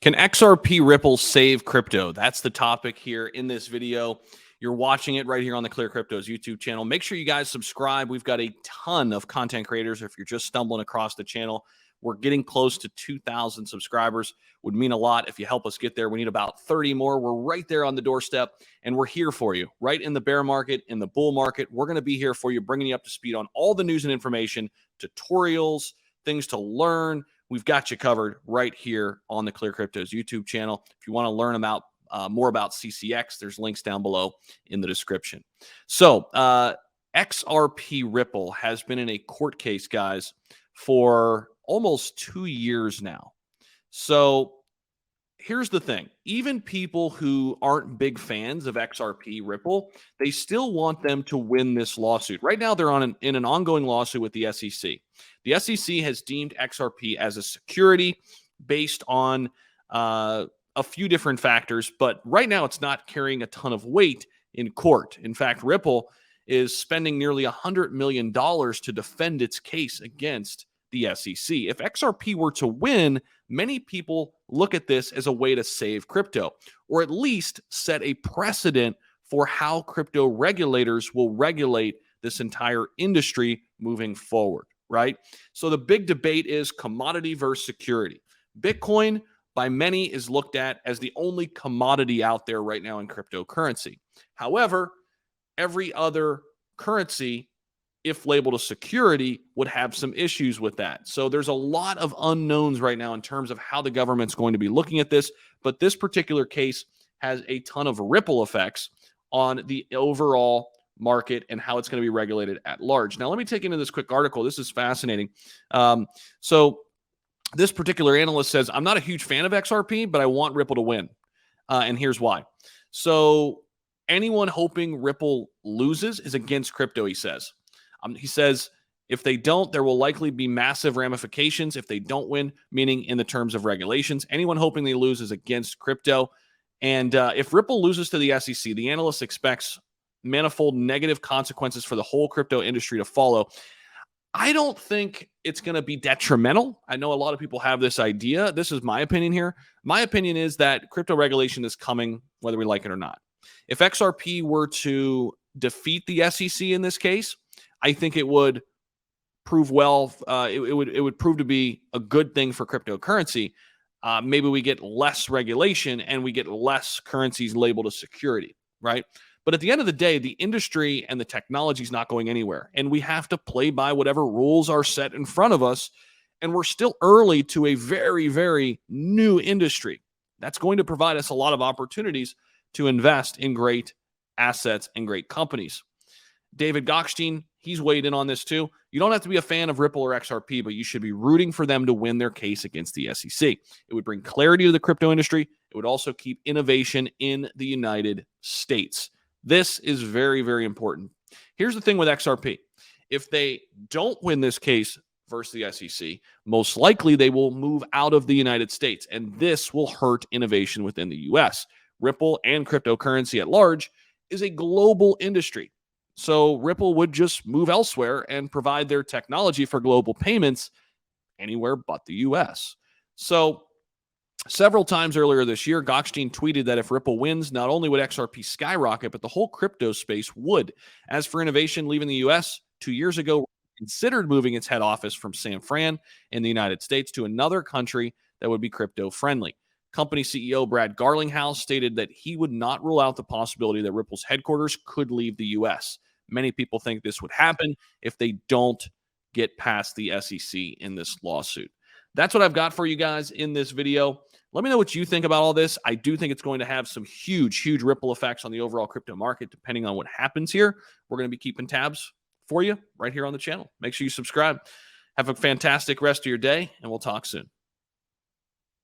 Can XRP Ripple save crypto? That's the topic here in this video. You're watching it right here on the ClearCryptos YouTube channel. Make sure you guys subscribe. We've got a ton of content creators. If you're just stumbling across the channel, we're getting close to 2,000 subscribers. Would mean a lot if you help us get there. We need about 30 more. We're right there on the doorstep, and we're here for you. Right in the bear market, in the bull market, we're going to be here for you, bringing you up to speed on all the news and information, tutorials, things to learn. We've got you covered right here on the ClearCryptos YouTube channel. If you want to learn about more about CCX, there's links down below in the description. So XRP Ripple has been in a court case, guys, for almost 2 years now. So here's the thing. Even people who aren't big fans of XRP Ripple, they still want them to win this lawsuit. Right now, they're in an ongoing lawsuit with the SEC. The SEC has deemed XRP as a security based on a few different factors, but right now it's not carrying a ton of weight in court. In fact, Ripple is spending nearly $100 million to defend its case against the SEC. If XRP were to win, many people look at this as a way to save crypto, or at least set a precedent for how crypto regulators will regulate this entire industry moving forward, right? So the big debate is commodity versus security. Bitcoin, by many, is looked at as the only commodity out there right now in cryptocurrency. However, every other currency, if labeled a security, would have some issues with that. So there's a lot of unknowns right now in terms of how the government's going to be looking at this. But this particular case has a ton of ripple effects on the overall market and how it's going to be regulated at large. Now, let me take you into this quick article. This is fascinating. So this particular analyst says, I'm not a huge fan of XRP, but I want Ripple to win. And here's why. So anyone hoping Ripple loses is against crypto, he says. He says, if they don't, there will likely be massive ramifications if they don't win, meaning in the terms of regulations. Anyone hoping they lose is against crypto. And if Ripple loses to the SEC, the analyst expects manifold negative consequences for the whole crypto industry to follow. I don't think it's going to be detrimental. I know a lot of people have this idea. This is my opinion here. My opinion is that crypto regulation is coming, whether we like it or not. If XRP were to defeat the SEC in this case, I think it would prove well. It would prove to be a good thing for cryptocurrency. Maybe we get less regulation and we get less currencies labeled as security, right? But at the end of the day, the industry and the technology is not going anywhere, and we have to play by whatever rules are set in front of us. And we're still early to a very, very new industry that's going to provide us a lot of opportunities to invest in great assets and great companies. David Gokhshtein, he's weighed in on this too. You don't have to be a fan of Ripple or XRP, but you should be rooting for them to win their case against the SEC. It would bring clarity to the crypto industry. It would also keep innovation in the United States. This is very, very important. Here's the thing with XRP. If they don't win this case versus the SEC, most likely they will move out of the United States, and this will hurt innovation within the US. Ripple and cryptocurrency at large is a global industry. So Ripple would just move elsewhere and provide their technology for global payments anywhere but the US. So several times earlier this year, Gokhshtein tweeted that if Ripple wins, not only would XRP skyrocket, but the whole crypto space would. As for innovation leaving the US, 2 years ago, considered moving its head office from San Fran in the United States to another country that would be crypto friendly. Company CEO Brad Garlinghouse stated that he would not rule out the possibility that Ripple's headquarters could leave the US. Many people think this would happen if they don't get past the SEC in this lawsuit. That's what I've got for you guys in this video. Let me know what you think about all this. I do think it's going to have some huge, huge ripple effects on the overall crypto market, depending on what happens here. We're going to be keeping tabs for you right here on the channel. Make sure you subscribe. Have a fantastic rest of your day, and we'll talk soon.